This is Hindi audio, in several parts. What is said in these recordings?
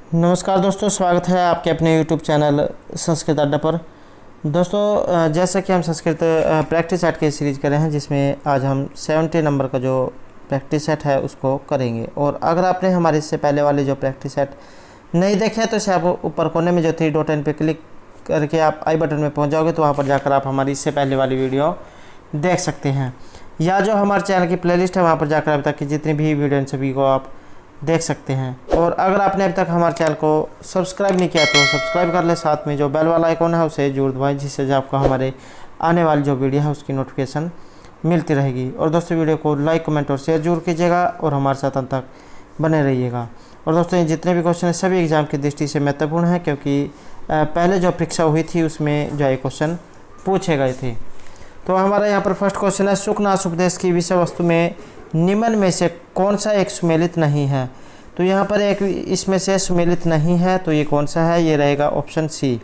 नमस्कार दोस्तों, स्वागत है आपके अपने YouTube चैनल संस्कृत अड्डा पर। दोस्तों, जैसा कि हम संस्कृत प्रैक्टिस सेट की सीरीज़ कर रहे हैं, जिसमें आज हम 70 नंबर का जो प्रैक्टिस सेट है उसको करेंगे। और अगर आपने हमारे इससे पहले वाले जो प्रैक्टिस सेट नहीं देखे हैं तो इसे आप ऊपर कोने में जो 3 डॉट इन पे क्लिक करके आप आई बटन में पहुँच जाओगे, तो वहाँ पर जाकर आप हमारी इससे पहले वाली वीडियो देख सकते हैं, या जो हमारे चैनल की प्लेलिस्ट है वहाँ पर जाकर अभी तक की जितनी भी वीडियो इन सभी को आप देख सकते हैं। और अगर आपने अभी तक हमारे चैनल को सब्सक्राइब नहीं किया तो सब्सक्राइब कर ले, साथ में जो बेल वाला आइकॉन है उसे जरूर दबाएं, जिससे जो आपको हमारे आने वाली जो वीडियो है उसकी नोटिफिकेशन मिलती रहेगी। और दोस्तों, वीडियो को लाइक, कमेंट और शेयर जरूर कीजिएगा और हमारे साथ अंत तक बने रहिएगा। और दोस्तों, जितने भी क्वेश्चन हैं सभी एग्जाम की दृष्टि से महत्वपूर्ण है, क्योंकि पहले जो परीक्षा हुई थी उसमें जो है क्वेश्चन पूछे गए थे। तो हमारा यहाँ पर फर्स्ट क्वेश्चन है, सुखनाश उपदेश की विषय वस्तु में निम्न में से कौन सा एक सुमेलित नहीं है। तो यहाँ पर एक इसमें से सुमेलित नहीं है, तो ये कौन सा है? ये रहेगा ऑप्शन सी,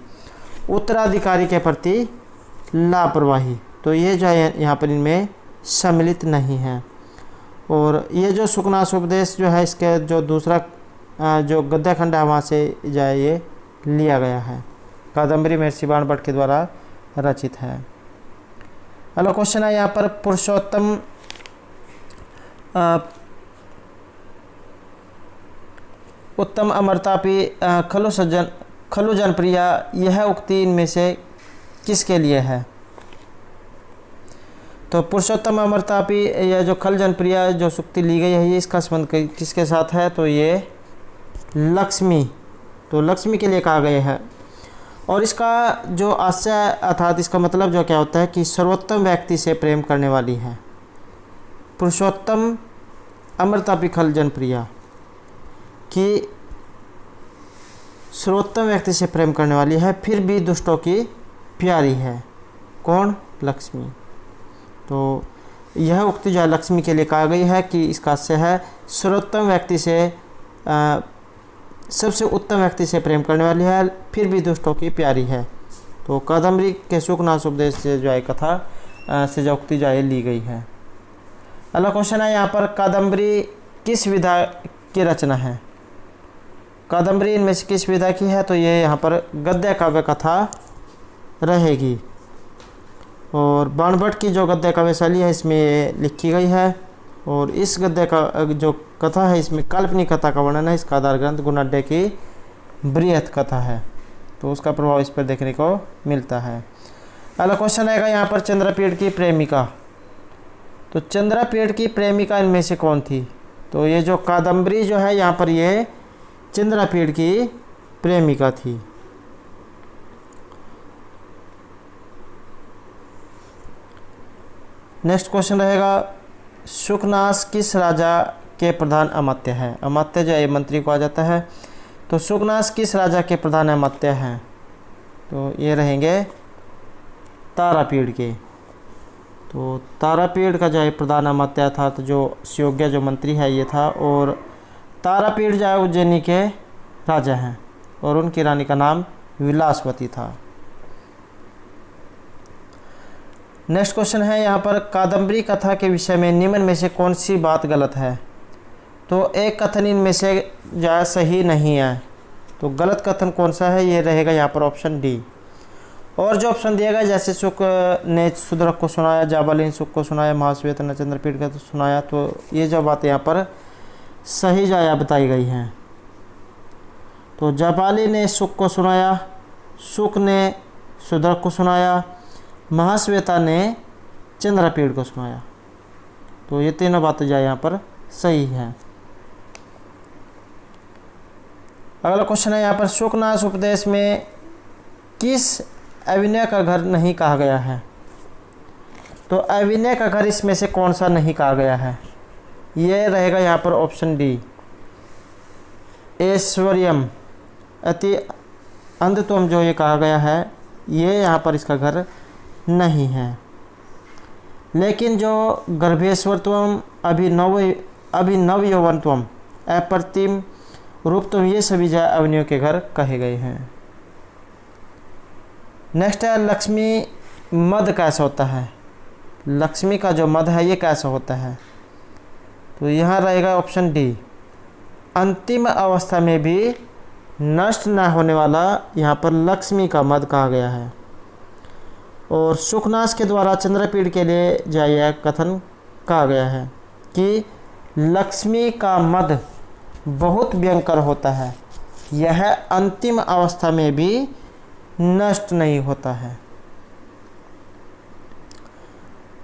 उत्तराधिकारी के प्रति लापरवाही। तो ये जो है यहाँ पर इनमें सम्मिलित नहीं है। और ये जो सुखनाश उपदेश जो है, इसके जो दूसरा जो गद्य खंड है वहाँ से जो है ये लिया गया है, कादम्बरी महर्षि बाणभट्ट के द्वारा रचित है। अगला क्वेश्चन है यहाँ पर, पुरुषोत्तम उत्तम अमरतापी खलु जनप्रिया, यह उक्ति इनमें से किसके लिए है? तो पुरुषोत्तम अमरतापी या जो खल जनप्रिया जो सुक्ति ली गई है, ये इसका संबंध किसके साथ है? तो ये लक्ष्मी, तो लक्ष्मी के लिए कहा गया है। और इसका जो आशय अर्थात इसका मतलब जो क्या होता है कि सर्वोत्तम व्यक्ति से प्रेम करने वाली है। पुरुषोत्तम अमरतापी खल जनप्रिया कि सर्वोत्तम व्यक्ति से प्रेम करने वाली है, फिर भी दुष्टों की प्यारी है। कौन? लक्ष्मी। तो यह उक्ति जो है लक्ष्मी के लिए कहा गई है कि इसका आशय है सर्वोत्तम व्यक्ति से सबसे उत्तम व्यक्ति से प्रेम करने वाली है, फिर भी दुष्टों की प्यारी है। तो कादम्बरी के सुखनाश उपदेश से जो है कथा से जो उक्ति जो है ली गई है। अगला क्वेश्चन है यहाँ पर, कादम्बरी किस विधा की रचना है? कादम्बरी इनमें से किस विधा की है? तो ये यहाँ पर गद्य काव्य कथा रहेगी। और बाणभट्ट की जो गद्य काव्य शैली है इसमें ये लिखी गई है। और इस गद्य का जो कथा है इसमें काल्पनिक कथा का वर्णन है। इसका आधार ग्रंथ गुणाढ्य की बृहत कथा है, तो उसका प्रभाव इस पर देखने को मिलता है। अगला क्वेश्चन आएगा यहाँ पर, चंद्रपीड़ की प्रेमिका। तो चंद्रपीड़ की प्रेमिका इनमें से कौन थी? तो ये जो कादम्बरी जो है यहाँ पर ये चंद्रपीड़ की प्रेमिका थी। नेक्स्ट क्वेश्चन रहेगा, सुखनाश किस राजा के प्रधान अमात्य है? अमात्य जो है मंत्री को आ जाता है। तो सुखनाश किस राजा के प्रधान अमात्य हैं? तो ये रहेंगे तारापीड़ के। तो तारापीड़ का जो है प्रधान अमात्य था, तो जो सुयोग्य जो मंत्री है ये था। और तारापीड़ जो है उज्जैनी के राजा हैं और उनकी रानी का नाम विलासवती था। नेक्स्ट क्वेश्चन है यहाँ पर, कादम्बरी कथा के विषय में निम्न में से कौन सी बात गलत है? तो एक कथन इनमें से जो है सही नहीं है। तो गलत कथन कौन सा है? ये रहेगा यहाँ पर ऑप्शन डी। और जो ऑप्शन दिया गया, जैसे शुक ने सुदरक को सुनाया, जाबाली ने शुक को सुनाया, महाश्वेत ने चंद्रपीड़ को सुनाया, तो ये जो बातें यहाँ पर सही जो बताई गई हैं। तो जाबाली ने शुक को सुनाया, शुक ने सुदरक को सुनाया, महाश्वेता ने चंद्रपीड़ को सुनाया। तो ये तीनों बातें जो यहाँ पर सही हैं। अगला क्वेश्चन है यहाँ पर, सुखनाश उपदेश में किस अभिनय का घर नहीं कहा गया है? तो अभिनय का घर इसमें से कौन सा नहीं कहा गया है? ये रहेगा यहाँ पर ऑप्शन डी, ऐश्वर्यम अति अंधत्वम जो ये कहा गया है, ये यहाँ पर इसका घर नहीं है। लेकिन जो गर्भेश्वरत्वम, अभिनव यौवनत्वम, अप्रतिम रूपत्वम, ये सभी जो अभिनयों के घर कहे गए हैं। नेक्स्ट है, लक्ष्मी मद कैसा होता है? लक्ष्मी का जो मद है ये कैसा होता है? तो यहाँ रहेगा ऑप्शन डी, अंतिम अवस्था में भी नष्ट न होने वाला यहाँ पर लक्ष्मी का मद कहा गया है। और सुखनाश के द्वारा चंद्रपीड़ के लिए जो यह कथन कहा गया है कि लक्ष्मी का मद बहुत भयंकर होता है, यह अंतिम अवस्था में भी नष्ट नहीं होता है।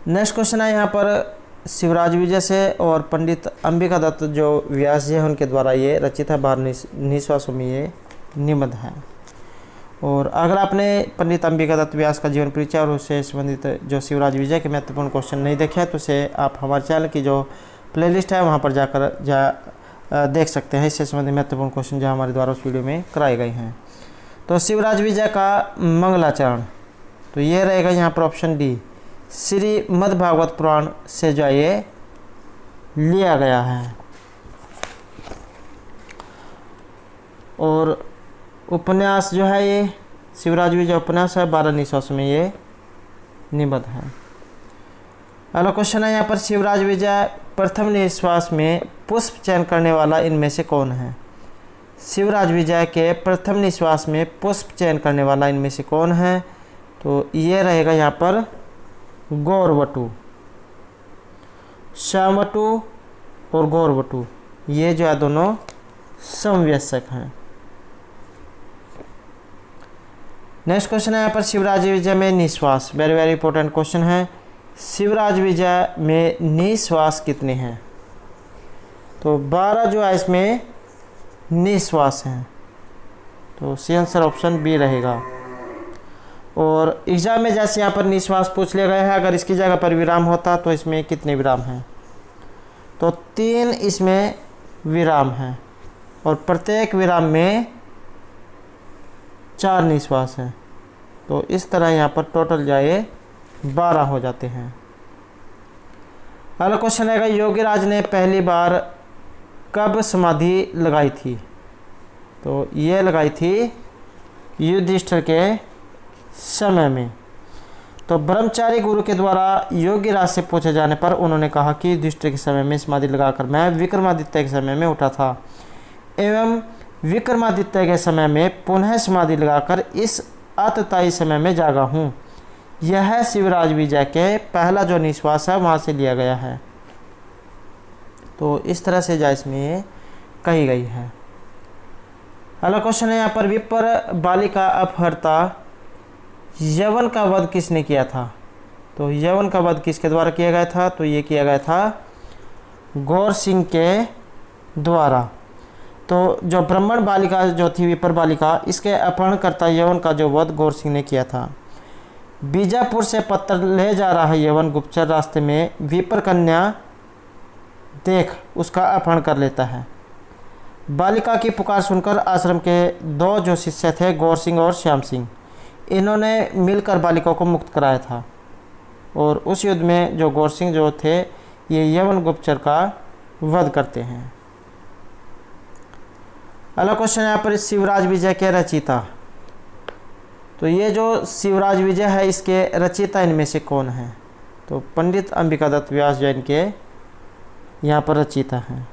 नेक्स्ट क्वेश्चन है यहाँ पर शिवराज विजय से, और पंडित अंबिका दत्त जो व्यास जी हैं उनके द्वारा ये रचित है। 12 निश्वासों में ये निबंध है। और अगर आपने पंडित अंबिका दत्त व्यास का जीवन परिचय और उससे संबंधित जो शिवराज विजय के महत्वपूर्ण क्वेश्चन नहीं देखे हैं तो उसे आप हमारे चैनल की जो प्लेलिस्ट है वहाँ पर जाकर देख सकते हैं। इससे संबंधित महत्वपूर्ण क्वेश्चन जो हमारे द्वारा उस वीडियो में कराए गए हैं। तो शिवराज विजय का मंगलाचरण, तो ये रहेगा यहाँ पर ऑप्शन डी, श्रीमद् भागवत पुराण से जो ये लिया गया है। और उपन्यास जो है ये शिवराज विजय उपन्यास है, 12 निश्वासों में ये निबद्ध है। अगला क्वेश्चन है यहाँ पर शिवराज विजय प्रथम निश्वास में पुष्प चयन करने वाला इनमें से कौन है। शिवराज विजय के प्रथम निश्वास में पुष्प चयन करने वाला इनमें से कौन है, तो ये रहेगा यहाँ पर गौरवटु। श्यामवटु और गौरवटु ये जो है दोनों समवयस्क हैं। नेक्स्ट क्वेश्चन है यहाँ पर शिवराज विजय में निश्वास, वेरी वेरी इंपॉर्टेंट क्वेश्चन है। शिवराज विजय में निश्वास कितने हैं, तो 12 जो है इसमें निश्वास हैं, तो सी आंसर ऑप्शन बी रहेगा। और एग्जाम में जैसे यहाँ पर निश्वास पूछ लिया गया है, अगर इसकी जगह पर विराम होता तो इसमें कितने विराम हैं, तो 3 इसमें विराम हैं और प्रत्येक विराम में 4 निश्वास हैं। तो इस तरह यहाँ पर टोटल जाए 12 हो जाते हैं। अगला क्वेश्चन है योगीराज ने पहली बार कब समाधि लगाई थी, तो ये लगाई थी युधिष्ठिर के समय में। तो ब्रह्मचारी गुरु के द्वारा योगीराज से पूछे जाने पर उन्होंने कहा कि युधिष्ठिर के समय में समाधि लगाकर मैं विक्रमादित्य के समय में उठा था एवं विक्रमादित्य के समय में पुनः समाधि लगाकर इस अतताई समय में जागा हूँ। यह शिवराज विजय के पहला जो निश्वास है वहाँ से लिया गया है। तो इस तरह से जा इसमें कही गई है। अगला क्वेश्चन है यहाँ पर विप्र बालिका अपहर्ता यवन का वध किसने किया था, तो यवन का वध किसके द्वारा किया गया था, तो ये किया गया था गौर सिंह के द्वारा। तो जो ब्राह्मण बालिका जो थी विप्र बालिका, इसके अपहरणकर्ता यवन का जो वध गौर सिंह ने किया था। बीजापुर से पत्र ले जा रहा यवन गुप्तचर रास्ते में विप्र कन्या देख उसका अपहरण कर लेता है। बालिका की पुकार सुनकर आश्रम के 2 जो शिष्य थे गौर सिंह और श्याम सिंह, इन्होंने मिलकर बालिका को मुक्त कराया था। और उस युद्ध में जो गौर सिंह जो थे ये यवन गुप्तचर का वध करते हैं। अगला क्वेश्चन यहाँ पर शिवराज विजय के रचयिता, तो ये जो शिवराज विजय है इसके रचयिता इनमें से कौन है, तो पंडित अंबिका दत्त व्यास जो इनके यहाँ पर रचयिता हैं।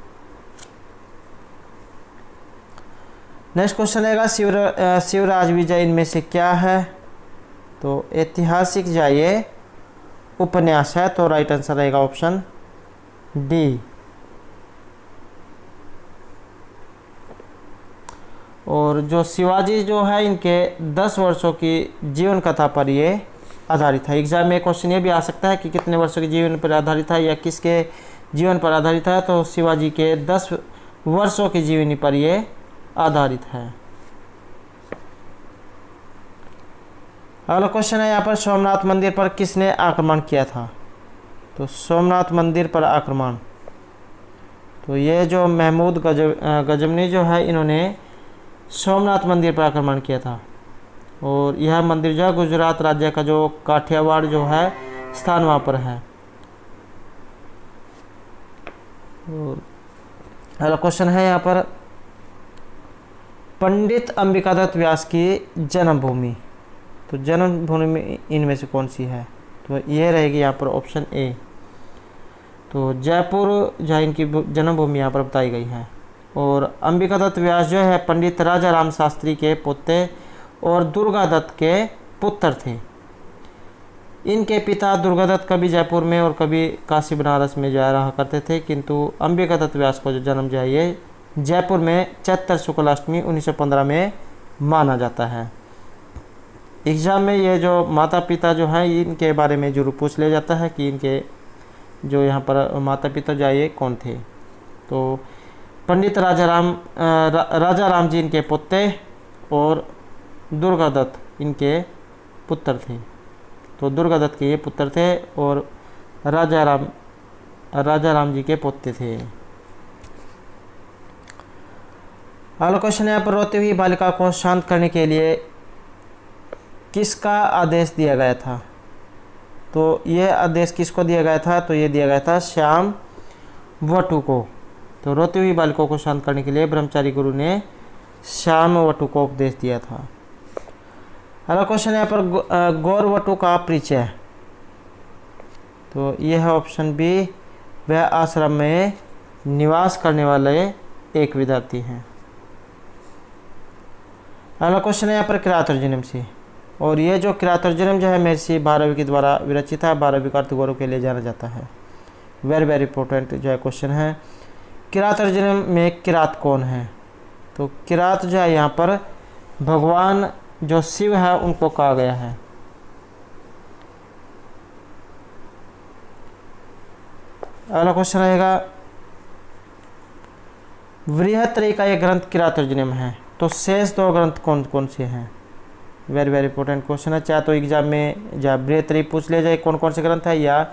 नेक्स्ट क्वेश्चन है शिवराज विजय इनमें से क्या है, तो ऐतिहासिक जो ये उपन्यास है, तो राइट आंसर रहेगा ऑप्शन डी। और जो शिवाजी जो है इनके 10 वर्षों की जीवन कथा पर ये आधारित है। एग्जाम में क्वेश्चन ये भी आ सकता है कि कितने वर्षों के जीवन पर आधारित है या किसके जीवन पर आधारित है, तो शिवाजी के 10 वर्षों की जीवनी पर ये आधारित है। अगला क्वेश्चन है यहाँ पर सोमनाथ मंदिर पर किसने आक्रमण किया था, तो सोमनाथ मंदिर पर आक्रमण, तो ये जो महमूद गजनवी जो है इन्होंने सोमनाथ मंदिर पर आक्रमण किया था। और यह मंदिर जो है गुजरात राज्य का जो काठियावाड़ जो है स्थान वहाँ पर है। और अगला क्वेश्चन है यहाँ पर पंडित अंबिका दत्त व्यास की जन्मभूमि, तो जन्मभूमि इनमें से कौन सी है, तो ये रहेगी यहाँ पर ऑप्शन ए। तो जयपुर जहाँ इनकी जन्मभूमि यहाँ पर बताई गई है। और अंबिका दत्त व्यास जो है पंडित राजा राम शास्त्री के पोते और दुर्गा दत्त के पुत्र थे। इनके पिता दुर्गा दत्त कभी जयपुर में और कभी काशी बनारस में जा रहा करते थे, किंतु अंबिका दत्त व्यास को जो जन्म जो है ये जयपुर में चैत्र शुक्लाष्टमी 1915 में माना जाता है। एग्ज़ाम में ये जो माता पिता जो हैं इनके बारे में जरूर पूछ लिया जाता है कि इनके जो यहाँ पर माता पिता जो ये कौन थे। तो पंडित राजा राम जी इनके पुत्र और दुर्गा दत्त इनके पुत्र थे। तो दुर्गा दत्त के ये पुत्र थे और राजा राम जी के पुत्र थे। अगला क्वेश्चन यहाँ पर रोती हुई बालिका को शांत करने के लिए किसका आदेश दिया गया था? तो ये आदेश किसको दिया गया था? तो ये दिया गया था श्याम वटु को। तो रोती हुई बालिका को शांत करने के लिए ब्रह्मचारी गुरु ने श्याम वटु को उपदेश दिया था। अगला क्वेश्चन यहाँ पर गौर वटु का परिचय। तो यह है ऑप्शन बी, वह आश्रम में निवास करने वाले एक विद्यार्थी हैं। अगला क्वेश्चन है यहाँ पर किरातर्जुनीम से, और ये जो किरातर्जुनीम जो है महर्षि भारवी के द्वारा विरचित है। भारवी का अर्थ गौरव के लिए जाना जाता है। वेरी इंपॉर्टेंट जो है क्वेश्चन है। किरातर्जुनीम में किरात कौन है? तो किरात जो है यहाँ पर भगवान जो शिव है उनको कहा गया है। अगला क्वेश्चन रहेगा बृहत्त्रयी का ये ग्रंथ किरातर्जुनीम है, तो शेष दो ग्रंथ कौन कौन से हैं? वेरी इंपॉर्टेंट क्वेश्चन है। चाहे तो एग्जाम में या बृहत्त्रयी पूछ लिया जाए कौन कौन से ग्रंथ है, या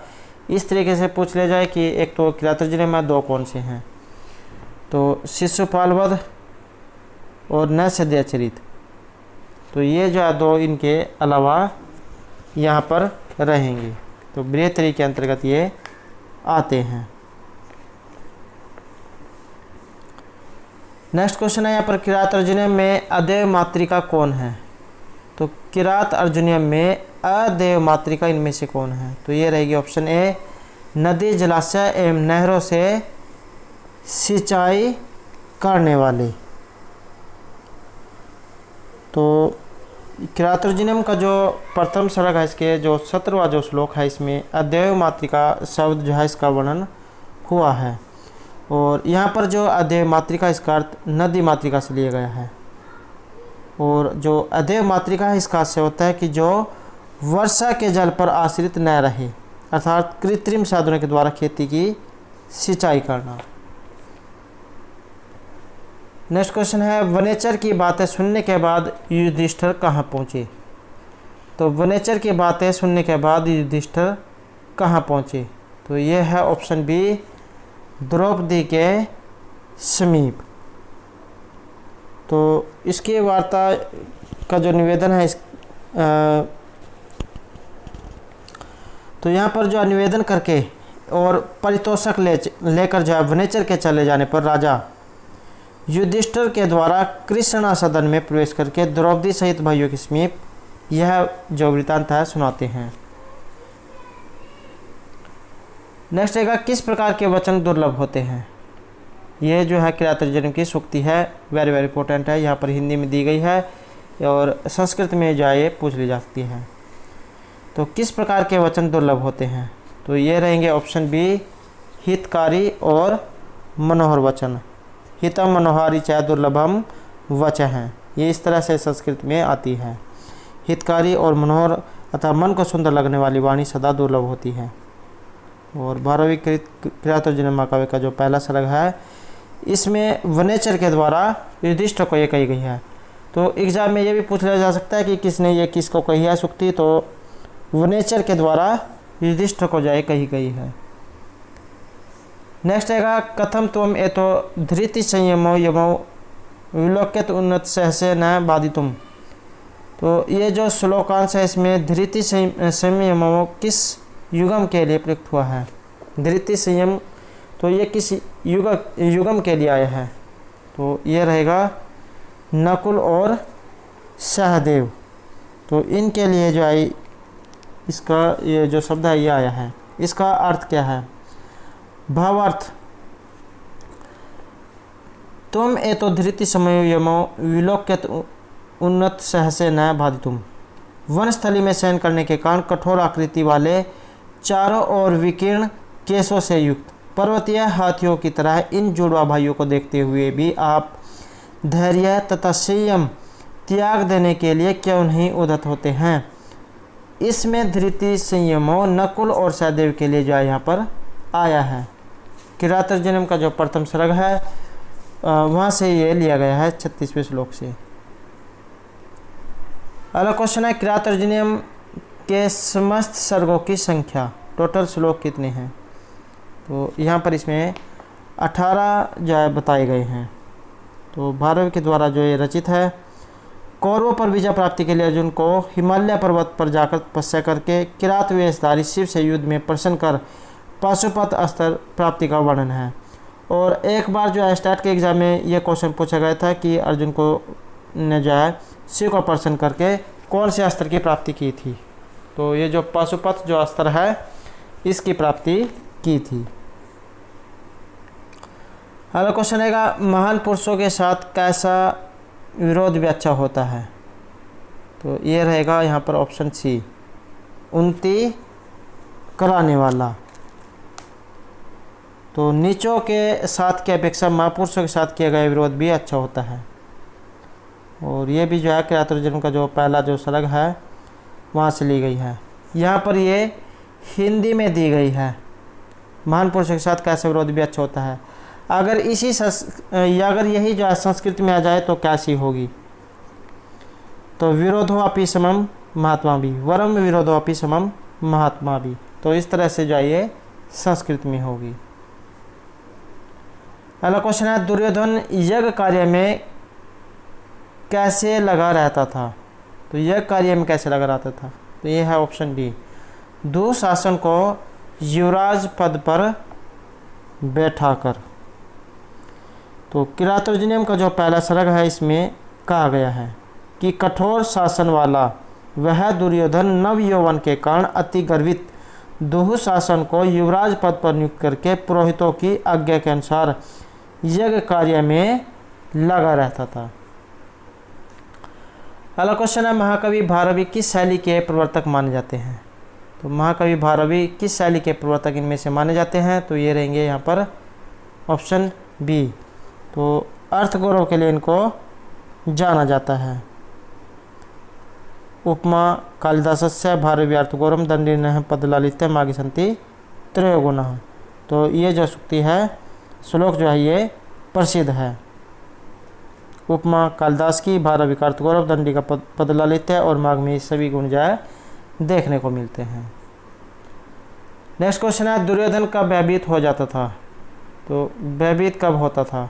इस तरीके से पूछ लिया जाए कि एक तो किरातर्जुनीम है, दो कौन से हैं। तो शिशुपाल वध और नैषधीयचरित, तो ये जो है दो इनके अलावा यहाँ पर रहेंगे। तो बृहत्त्रयी के अंतर्गत ये आते हैं। नेक्स्ट क्वेश्चन है यहाँ पर किरातर्जुनीम में अदेव मातृका कौन है? तो किरातर्जुनीम में अदेव मातृका इनमें से कौन है? तो ये रहेगी ऑप्शन ए, नदी जलाशय एवं नहरों से सिंचाई करने वाले। तो किरातर्जुनीम का जो प्रथम सर्ग है, इसके जो 17वां जो श्लोक है, इसमें अदेव मातृका शब्द जो है इसका वर्णन हुआ है। और यहाँ पर जो अदेव मातृका इसका अर्थ नदी मातृका से लिया गया है। और जो अदेव मातृका है इसका आशय होता है कि जो वर्षा के जल पर आश्रित न रहे, अर्थात कृत्रिम साधनों के द्वारा खेती की सिंचाई करना। नेक्स्ट क्वेश्चन है वनेचर की बातें सुनने के बाद युधिष्ठिर कहाँ पहुँचे? तो वनेचर की बातें सुनने के बाद युधिष्ठिर कहाँ पहुँचे? तो ये है ऑप्शन बी, द्रौपदी के समीप। तो इसकी वार्ता का जो निवेदन है तो यहाँ पर जो निवेदन करके और पारितोषिक लेकर जो वनेचर के चले जाने पर राजा युधिष्ठिर के द्वारा कृष्णा सदन में प्रवेश करके द्रौपदी सहित भाइयों के समीप यह जो वृत्तांत है सुनाते हैं। नेक्स्ट रहेगा किस प्रकार के वचन दुर्लभ होते हैं? यह जो है किरातर्जुनीम की सूक्ति है, वेरी इंपॉर्टेंट है। यहाँ पर हिंदी में दी गई है और संस्कृत में जो है ये पूछ ली जा सकती है। तो किस प्रकार के वचन दुर्लभ होते हैं? तो ये रहेंगे ऑप्शन बी, हितकारी और मनोहर वचन। हितम मनोहारी च दुर्लभम वच हैं, ये इस तरह से संस्कृत में आती है। हितकारी और मनोहर अतः मन को सुंदर लगने वाली वाणी सदा दुर्लभ होती है। और 12वीं किरातर्जुनीम महाकाव्य का जो पहला सर्ग है, इसमें वनेचर के द्वारा युधिष्ठिर को ये कही गई है। तो एग्जाम में ये भी पूछ लिया जा सकता है कि किसने ये किसको कही है सूक्ति, तो वनेचर के द्वारा युधिष्ठिर को जाए कही गई है। नेक्स्ट आएगा कथम त्वम एतो धृति संयमो यमो विलोक्यत उन्नत सहसे न बाधितुम। तो ये जो श्लोकांश है इसमें धृति संयमो किस युगम के लिए प्रयुक्त हुआ है? धृति संयम, तो ये किस युगम के लिए आया है? तो ये रहेगा नकुल और सहदेव। तो इनके लिए जो है इसका ये जो शब्द है ये आया है। इसका अर्थ क्या है? भावार्थ तुम एतो धृति समयमो विलोक्यत उन्नत सहसे न बाधितुम। वनस्थली में शयन करने के कारण कठोर आकृति वाले चारों ओर विकीर्ण केशों से युक्त पर्वतीय हाथियों की तरह इन जुड़वा भाइयों को देखते हुए भी आप धैर्य तथा संयम त्याग देने के लिए क्यों नहीं उद्यत होते हैं। इसमें धृति संयमो नकुल और सहदेव के लिए जो है यहाँ पर आया है। किरातार्जुनीयम का जो प्रथम सर्ग है वहाँ से ये लिया गया है 36वें श्लोक से। अगला क्वेश्चन है किरातार्जुनीयम के समस्त सर्गों की संख्या, टोटल श्लोक कितने हैं। तो यहाँ पर इसमें 18 जो है बताए गए हैं। तो भारव के द्वारा जो ये रचित है। कौरवों पर विजय प्राप्ति के लिए अर्जुन को हिमालय पर्वत पर जाकर तपस्या करके किरात वेशधारी शिव से युद्ध में प्रसन्न कर पाशुपत अस्त्र प्राप्ति का वर्णन है। और एक बार जो है स्टैट के एग्जाम में ये क्वेश्चन पूछा गया था कि अर्जुन को ने जो है शिव को प्रसन्न करके कौन से अस्त्र की प्राप्ति की थी। तो ये जो पाशुपत जो अस्त्र है इसकी प्राप्ति की थी। अगला क्वेश्चन है महान पुरुषों के साथ कैसा विरोध व्याख्या होता है। तो ये रहेगा यहाँ पर ऑप्शन सी, उन्नति कराने वाला। तो नीचों के साथ की अपेक्षा महापुरुषों के साथ किया गया विरोध भी अच्छा होता है। और ये भी जो है किरातार्जुनीयम का जो पहला जो सर्ग है वहाँ से ली गई है। यहाँ पर ये हिंदी में दी गई है। महान पुरुषों के साथ कैसा विरोध भी अच्छा होता है। अगर अगर यही जो है संस्कृत में आ जाए तो कैसी होगी। तो विरोधो अपि समम महात्मा भी, वरम विरोधो अपि समम महात्मा भी। तो इस तरह से जो है ये संस्कृत में होगी। अगला क्वेश्चन है दुर्योधन यज्ञ कार्य में कैसे लगा रहता था। तो यज्ञ कार्य में कैसे लगा रहता था। तो ये है ऑप्शन डी, दुशासन को युवराज पद पर बैठाकर। तो किरातार्जुनीयम का जो पहला सर्ग है इसमें कहा गया है कि कठोर शासन वाला वह दुर्योधन नव यौवन के कारण अति गर्वित दुशासन को युवराज पद पर नियुक्त करके पुरोहितों की आज्ञा के अनुसार यज्ञ कार्य में लगा रहता था। अगला क्वेश्चन है महाकवि भारवी किस शैली के प्रवर्तक माने जाते हैं। तो महाकवि भारवी किस शैली के प्रवर्तक इनमें से माने जाते हैं। तो ये रहेंगे यहाँ पर ऑप्शन बी। तो अर्थ गौरव के लिए इनको जाना जाता है। उपमा कालिदासस्य भारवी अर्थ गौरव दंडिनः पदलालित्य मागी संति त्रयोगुणः। तो ये जो सूक्ति है श्लोक जो है ये प्रसिद्ध है। उपमा कालिदास की, भारवी का अर्थ गौरव, दंडी का पदलालित्य और माघ में सभी गुण जो है देखने को मिलते हैं। नेक्स्ट क्वेश्चन है दुर्योधन कब भयभीत हो जाता था। तो भयभीत कब होता था।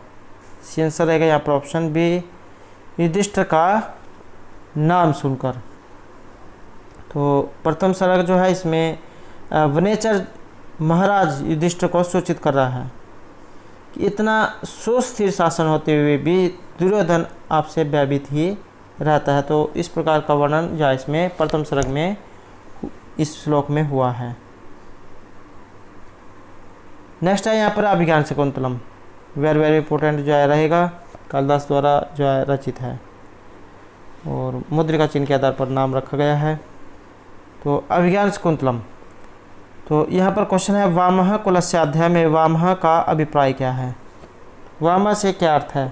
आंसर रहेगा यहाँ पर ऑप्शन बी, युधिष्ठिर का नाम सुनकर। तो प्रथम सर्ग जो है इसमें वनेचर महाराज युधिष्ठिर को सूचित कर रहा है कि इतना सुस्थिर शासन होते हुए भी दुर्योधन आपसे भयभीत ही रहता है। तो इस प्रकार का वर्णन जो है इसमें प्रथम सर्ग में इस श्लोक में हुआ है। नेक्स्ट है यहाँ पर अभिज्ञान शकुंतलम, वेरी इंपॉर्टेंट जो है रहेगा, कालिदास द्वारा जो है रचित है और मुद्रिका चिन्ह के आधार पर नाम रखा गया है। तो अभिज्ञान शकुंतलम। तो यहाँ पर क्वेश्चन है वामः कुलस्य अध्याय में वामः का अभिप्राय क्या है। वामः से क्या अर्थ है।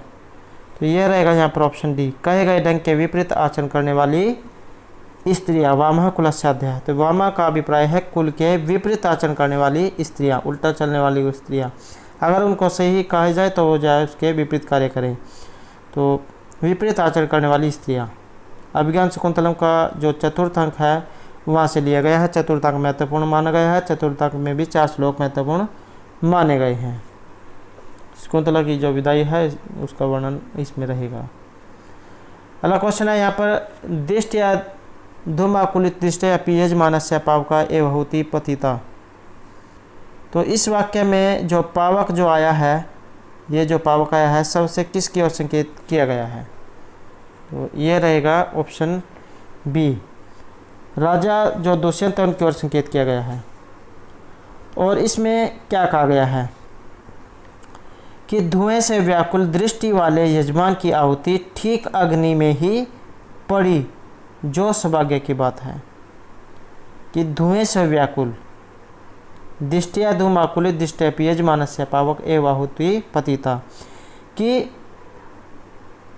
तो यह रहेगा यहाँ पर ऑप्शन डी, कहे गए ढंग के विपरीत आचरण करने वाली स्त्रियाँ। वामः कुलस्य अध्याय। तो वामः का अभिप्राय है कुल के विपरीत आचरण करने वाली स्त्रियाँ, उल्टा चलने वाली स्त्रियाँ। अगर उनको सही कहा जाए तो वो जाए उसके विपरीत कार्य करें। तो विपरीत आचरण करने वाली स्त्रियाँ। अभिज्ञान शकुंतलम का जो चतुर्थ अंक है वहाँ से लिया गया है। चतुर्थ अंक महत्वपूर्ण माना गया है। चतुर्थ अंक में भी 4 श्लोक महत्वपूर्ण माने गए हैं। शकुंतला की जो विदाई है उसका वर्णन इसमें रहेगा। अगला क्वेश्चन है यहाँ पर दिष्ट या धूमाकुलित दृष्टि अपि यजमानस्य पावका एव होती पतिता। तो इस वाक्य में जो पावक जो आया है, ये जो पावक आया है सबसे किसकी ओर संकेत किया गया है। तो ये रहेगा ऑप्शन बी, राजा जो दुष्यंत है उनकी ओर संकेत किया गया है। और इसमें क्या कहा गया है कि धुएं से व्याकुल दृष्टि वाले यजमान की आहुति ठीक अग्नि में ही पड़ी, जो सौभाग्य की बात है। कि धुएं से व्याकुल दिष्टया धूमाकुलित दिष्टयपि यजमानस्य पावक एव आहुति पतिता। कि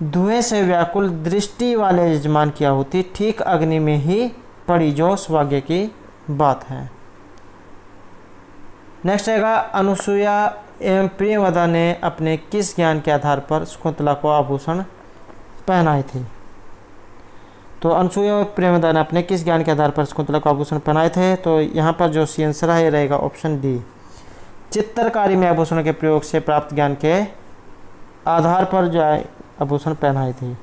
धुएं से व्याकुल दृष्टि वाले यजमान की आहुति ठीक अग्नि में ही पड़ी, जो सौभाग्य की बात है। नेक्स्ट आएगा, अनुसूया एवं प्रियवदा ने अपने किस ज्ञान के आधार पर शकुंतला को आभूषण पहनाए थे। तो अनुसूया और प्रियवदा ने अपने किस ज्ञान के आधार पर शकुंतला को आभूषण पहनाए थे। तो यहाँ पर जो सी आंसर है रहेगा ऑप्शन डी, चित्रकारी में आभूषण के प्रयोग से प्राप्त ज्ञान के आधार पर जो है आभूषण पहनाए थे।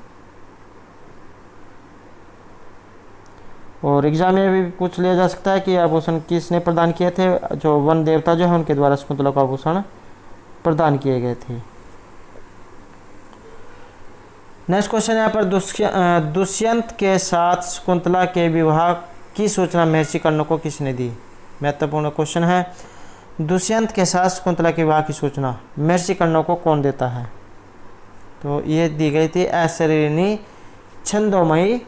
और एग्जाम में भी पूछ लिया जा सकता है कि आभूषण किसने प्रदान किए थे। जो वन देवता जो है उनके द्वारा शकुंतला को आभूषण प्रदान किए गए थे। नेक्स्ट क्वेश्चन यहाँ पर, दुष्यंत के साथ शकुंतला के विवाह की सूचना महर्षि कर्ण को किसने दी। महत्वपूर्ण क्वेश्चन है। दुष्यंत के साथ शकुंतला के विवाह की सूचना महर्षि कर्ण को कौन देता है। तो ये दी गई थी अशरीरिणी छंदोमयी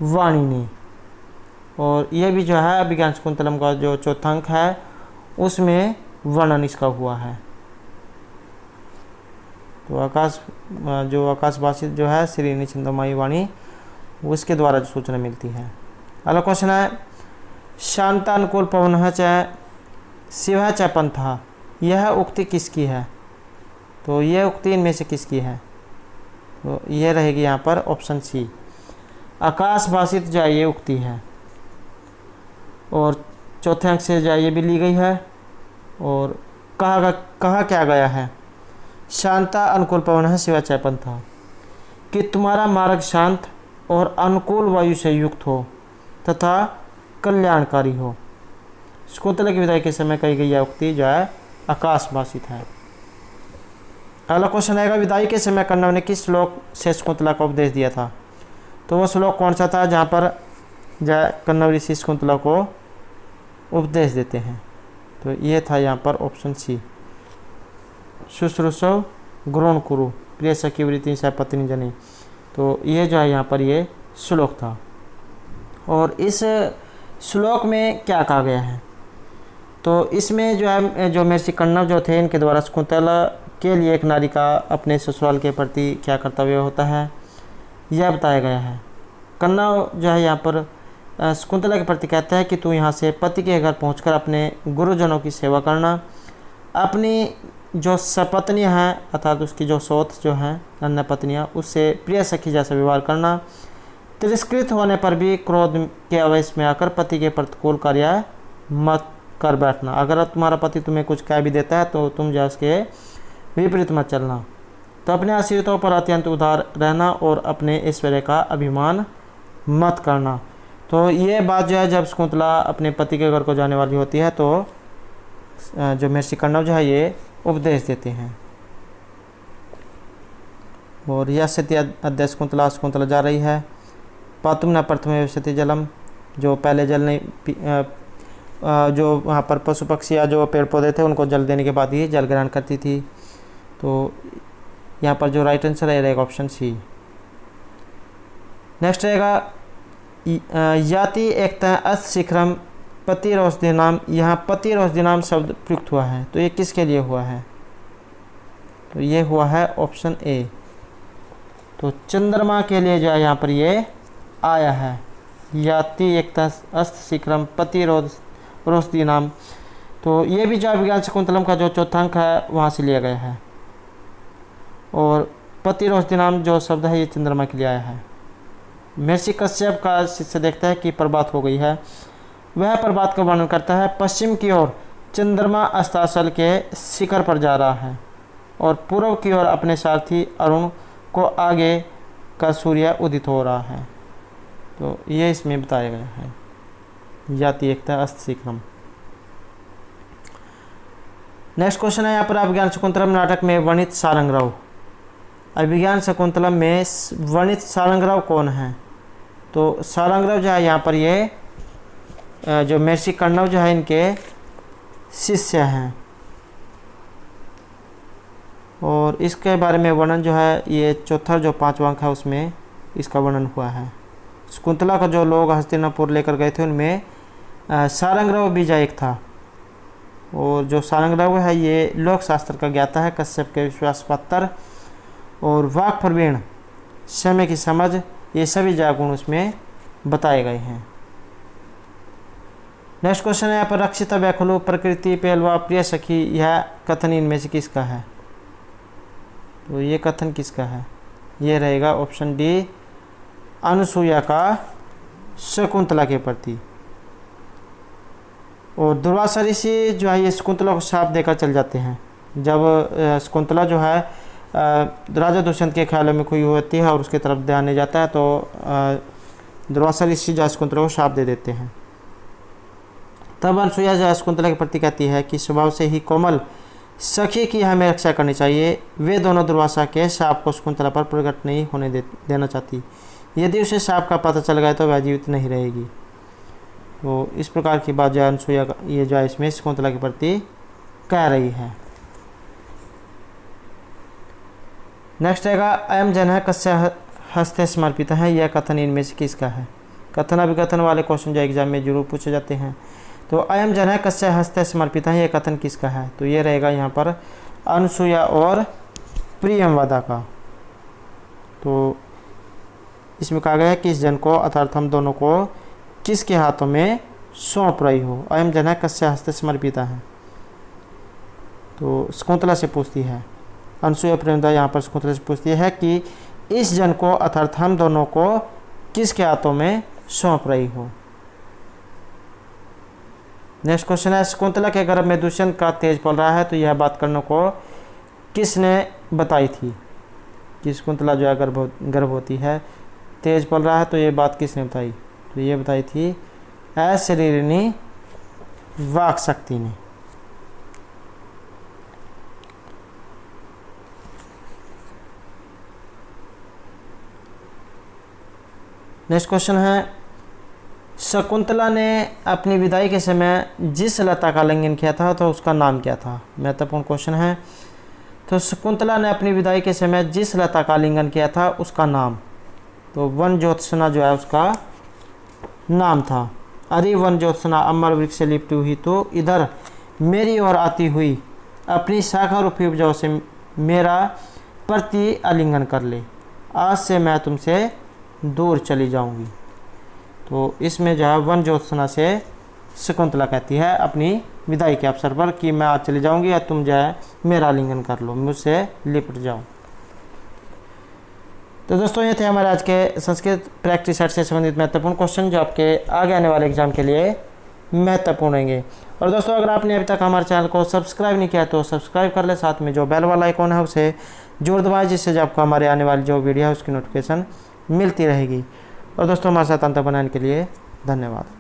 वाणिनी। और ये भी जो है अभिज्ञान शकुंतलम का जो चौथा अंक है उसमें वर्णन इसका हुआ है। तो आकाशवासी जो है श्रीनी छंदोमयी वाणी, उसके द्वारा जो सूचना मिलती है। अगला क्वेश्चन है, शांतानुकूल पवन च शिव च पंथा, यह उक्ति किसकी है। तो यह उक्ति इनमें से किसकी है। तो यह रहेगी यहाँ पर ऑप्शन सी, आकाशभाषित जो है ये उक्ति है। और चौथे अंक से जो ये भी ली गई है। और कहा क्या गया है, शांता अनुकूल पवन है शिवाचार्य पंथा, कि तुम्हारा मार्ग शांत और अनुकूल वायु से युक्त हो तथा कल्याणकारी हो। शकुंतला की विदाई के समय कही गई यह उक्ति जो है आकाशभाषित है। अगला क्वेश्चन आएगा, विदाई के समय कर्ण ने किस श्लोक से शकुंतला को उपदेश दिया था। तो वह श्लोक कौन सा था जहाँ पर कर्ण ऋषि शकुंतला को उपदेश देते हैं। तो ये था यहाँ पर ऑप्शन सी, शुश्रूषव ग्रहण कुरु प्रिय सखी वृत्ति सा पत्नी जनी। तो ये जो है यहाँ पर ये श्लोक था। और इस श्लोक में क्या कहा गया है। तो इसमें जो है जो महर्षि कर्ण जो थे इनके द्वारा शकुंतला के लिए एक नारी का अपने ससुराल के प्रति क्या कर्तव्य होता है यह बताया गया है। कर्ण जो है यहाँ पर शकुंतला के प्रति कहता है कि तू यहाँ से पति के घर पहुंचकर अपने गुरुजनों की सेवा करना, अपनी जो सपत्नियाँ हैं अर्थात उसकी जो सौत जो हैं अन्य पत्नियाँ, उससे प्रिय सखी जैसा व्यवहार करना, तिरस्कृत होने पर भी क्रोध के आवेश में आकर पति के प्रतिकूल कार्य मत कर बैठना। अगर तुम्हारा पति तुम्हें कुछ कह भी देता है तो तुम जो उसके विपरीत मत चलना। तो अपने आश्रितों पर अत्यंत उदार रहना और अपने ऐश्वर्य का अभिमान मत करना। तो ये बात जो है जब शकुंतला अपने पति के घर को जाने वाली होती है तो जो महर्षि कर्ण जो है ये उपदेश देते हैं। और यह सती अद्य शकुंतला जा रही है, पातुम न प्रथम सती जलम, जो पहले जल नहीं जो वहाँ पर पशु पक्षी या जो पेड़ पौधे थे उनको जल देने के बाद ही जल ग्रहण करती थी। तो यहाँ पर जो राइट आंसर रहेगा ऑप्शन सी। नेक्स्ट रहेगा, याति एकता अस्त शिखरम पतिरोषधि नाम, यहाँ पतिरोषधि नाम शब्द प्रयुक्त हुआ है। तो ये किसके लिए हुआ है। तो ये हुआ है ऑप्शन ए। तो चंद्रमा के लिए जो है यहाँ पर ये आया है, याति एकता अस्त शिखरम पतिरोषधि नाम। तो ये भी जो विज्ञान शकुंतलम का जो चौथा अंक है वहाँ से लिया गया है। और पतिरोषधि नाम जो शब्द है ये चंद्रमा के लिए आया है। महर्षि कश्यप का शिष्य देखता है कि प्रभात हो गई है, वह प्रभात का वर्णन करता है। पश्चिम की ओर चंद्रमा अस्ताचल के शिखर पर जा रहा है और पूर्व की ओर अपने सारथी अरुण को आगे का सूर्य उदित हो रहा है। तो ये इसमें बताया गया है, याति एकता अस्त शिखरम। नेक्स्ट क्वेश्चन है यहाँ पर, अभिज्ञान शकुंतलम नाटक में वर्णित सारंगराव। अभिज्ञान शकुंतलम में वर्णित सारंगराव कौन है। तो सारंगराव जो है यहाँ पर ये जो महर्षि कर्ण जो है इनके शिष्य हैं। और इसके बारे में वर्णन जो है ये चौथा जो 5वां अंक है उसमें इसका वर्णन हुआ है। शकुंतला का जो लोग हस्तिनापुर लेकर गए थे उनमें सारंगरव बीजा एक था, और जो सारंगरव है ये लोक शास्त्र का ज्ञाता है, कश्यप के विश्वास पात्र और वाक प्रवीण, समय की समझ, ये सभी जागुण उसमें बताए गए हैं। नेक्स्ट क्वेश्चन है यहाँ पर रक्षिता व्याकुल प्रकृति पेलवा प्रिय सखी, यह कथन इनमें से किसका है? तो ये कथन किसका है? ये रहेगा ऑप्शन डी, अनुसूया का शकुंतला के प्रति। और दुर्वासा ऋषि जो है ये शकुंतला को शाप देकर चल जाते हैं। जब शकुंतला जो है राजा दुष्यंत के ख्यालों में खोई होती है और उसके तरफ ध्यान नहीं जाता है, तो दुर्वासा ऋषि जो शकुंतला को शाप दे देते हैं। तब अनुसूया जो शकुंतला के प्रति कहती है कि स्वभाव से ही कोमल सखी की हमें रक्षा करनी चाहिए। वे दोनों दुर्वासा के शाप को शकुंतला पर प्रकट नहीं होने देना चाहती। यदि उसे शाप का पता चल गया तो वह जीवित नहीं रहेगी। तो इस प्रकार की बात जो अनुसूया ये जो है इसमें शकुंतला के प्रति कह रही है। नेक्स्ट रहेगा अयम जन है कस्य हस्ते समर्पित है, यह कथन इनमें से किसका है? कथन अभिकथन वाले क्वेश्चन जो एग्जाम में जरूर पूछे जाते हैं। तो अयम जन है कस्य हस्ते समर्पित है, यह कथन किसका है? तो ये रहेगा यहाँ पर अनुसूया और प्रियंवदा का। तो इसमें कहा गया है कि इस जन को अर्थात हम दोनों को किसके हाथों में सौंप रही हो? अयम जन है कस्य हस्ते समर्पित है, तो शकुंतला से पूछती है। अनुसूया प्रियंवदा यहाँ पर शकुंतला से पूछती है कि इस जन को अर्थात हम दोनों को किसके हाथों में सौंप रही हो? नेक्स्ट क्वेश्चन है शकुंतला के गर्भ में दुष्यंत का तेज पल रहा है, तो यह बात कर्ण को किसने बताई थी कि शकुंतला जो है गर्भवती है, तेज पल रहा है, तो ये बात किसने बताई? तो ये बताई थी अशरीरिणी वाक शक्ति ने। नेक्स्ट क्वेश्चन है शकुंतला ने अपनी विदाई के समय जिस लता का आलिंगन किया था तो उसका नाम क्या था? महत्वपूर्ण क्वेश्चन है। तो शकुंतला ने अपनी विदाई के समय जिस लता का आलिंगन किया था उसका नाम, तो वन ज्योत्सना जो है उसका नाम था। अरे वन ज्योत्सना अमर वृक्ष से लिपटी हुई, तो इधर मेरी ओर आती हुई, अपनी शाखा रूपी उपजाऊ से मेरा प्रति आलिंगन कर ले, आज से मैं तुमसे दूर चली जाऊंगी। तो इसमें जो है वन ज्योत्सना से शकुंतला कहती है अपनी विदाई के अवसर पर कि मैं आज चली जाऊंगी या तुम जो है मेरा आलिंगन कर लो, मुझसे लिपट जाओ। तो दोस्तों ये थे हमारे आज के संस्कृत प्रैक्टिस सेट से संबंधित महत्वपूर्ण क्वेश्चन जो आपके आगे आने वाले एग्जाम के लिए महत्वपूर्ण रहेंगे। और दोस्तों अगर आपने अभी तक हमारे चैनल को सब्सक्राइब नहीं किया तो सब्सक्राइब कर ले, साथ में जो बेल वाला आइकॉन है उसे जोड़ दबाएं, जिससे जो आपको हमारे आने वाली जो वीडियो है उसकी नोटिफिकेशन मिलती रहेगी। और दोस्तों हमारे साथ अंत बनाने के लिए धन्यवाद।